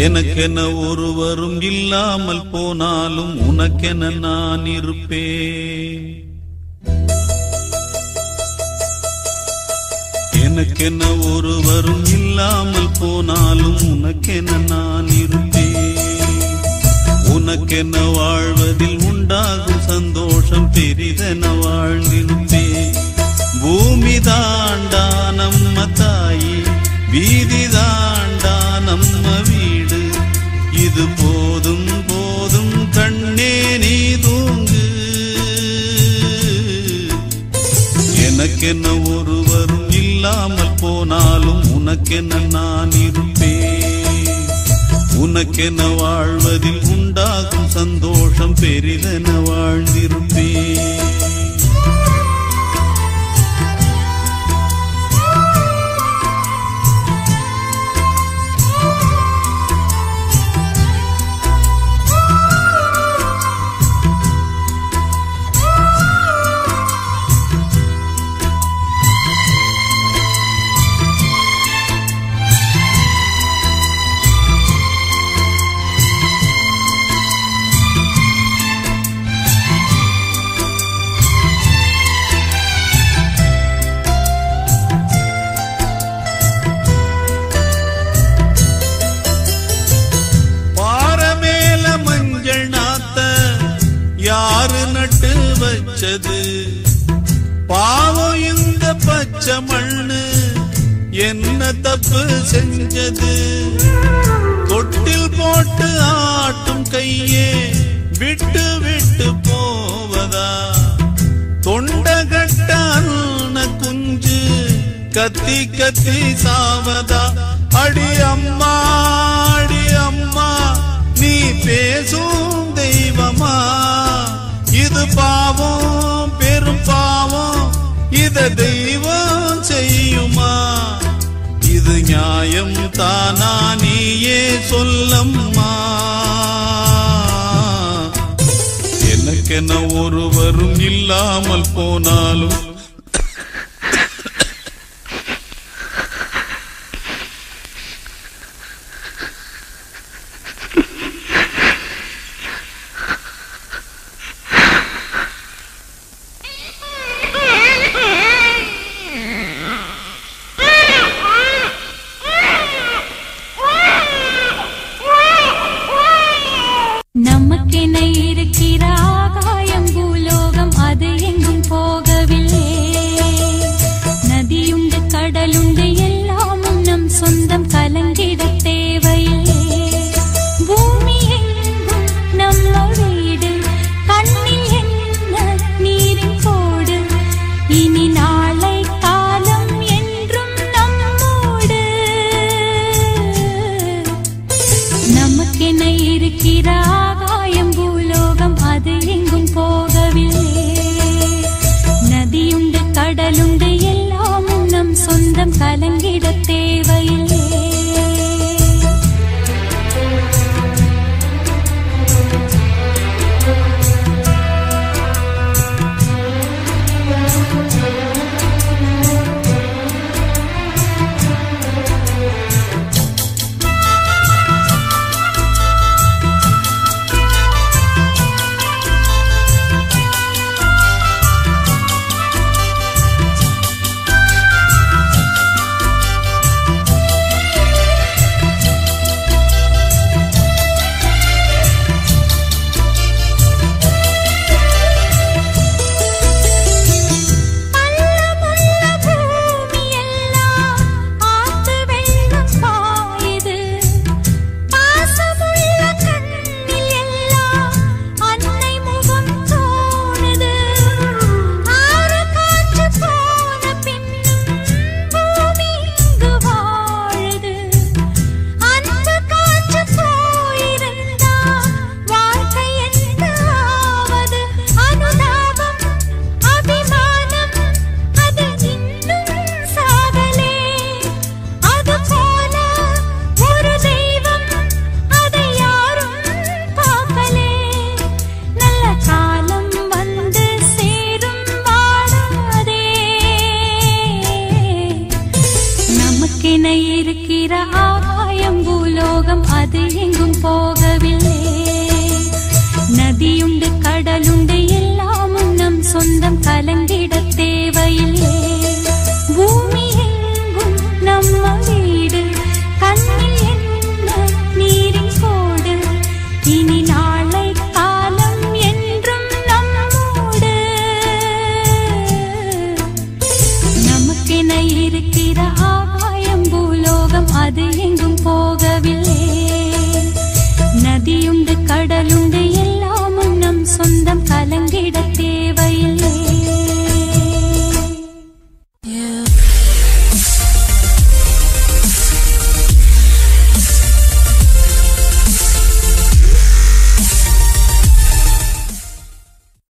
எனக்கென ஒருவரும் இல்லாமல் போனாலும் உனக்கென நான் இருப்பேன். எனக்கென ஒருவரும் இல்லாமல் போனாலும் உனக்கென நான் இருப்பேன். உனக்கென வாழ்வதில் உண்டாகும் சந்தோஷம் பெரிதென வாழ்ந்திருப்பேன். பூமி தாண்டா நம்ம தாயி, வீதி தாண்டா நம்ம வீடு. இது போதும் போதும் கண்ணே நீ தூங்கு. எனக்கென ஒருவரும் இல்லாமல் போனாலும் உனக்கென நான் இருப்பேன். உனக்கென வாழ்வதில் உண்டாகும் சந்தோஷம் பெரிதென வாழ்ந்திருப்பேன். யாரு நட்டு வச்சது பாவம் இந்த பச்சை மண்ணு, என்ன தப்பு செஞ்சது? தொட்டில் போட்டு ஆட்டும் கையே விட்டு விட்டு போவதா? தொண்டகட்ட அண்ண குஞ்சு கத்தி கத்தி சாவதா? அடி அம்மா அடி அம்மா நீ பேசும் தெய்வமா? இது பாவம் பெரும் பாவம், இத தெய்வம் செய்யுமா? இது நியாயம் தானா நீயே சொல்லம்மா. எனக்கென ஒருவரும் இல்லாமல் போனாலும் நமக்கென இருக்கிற ஆகாயம் பூலோகம் அது எங்கும் போகவில்லை. நதியுண்டு கடலுண்டு எல்லாமும் நம் சொந்தம், கலங்கிட தேவையில்லை. பூமி எங்கும் நம்ம வீடு, கண்ணில் என்ன நீரின் கோடு. இனி நாளை காலம் என்றும் நம்மோடு. நமக்கென இருக்கிற ஆகாயம் பூலோகம் அது எங்கும் போகவில்லை. நதியுண்டு கடலுண்டு எல்லாமும் நம் சொந்தம், கலங்கிட தேவையில்லை. இருக்கிற ஆகாயம் ஆகாயம் பூலோகம் அது எங்கும் போகவில்லை. நதியுண்டு கடலுண்டு எல்லாமும் நம் சொந்தம் கலங்கிட தேவையில்லை. பூமி எங்கும் நம்ம வீடு கண்ணில் என்ன நீரின் கோடு. இனி நாளை காலம் என்றும் நம்மோடு. நமக்கென இருக்கிற ஆகாயம் பூலோகம் அது எங்கும் போக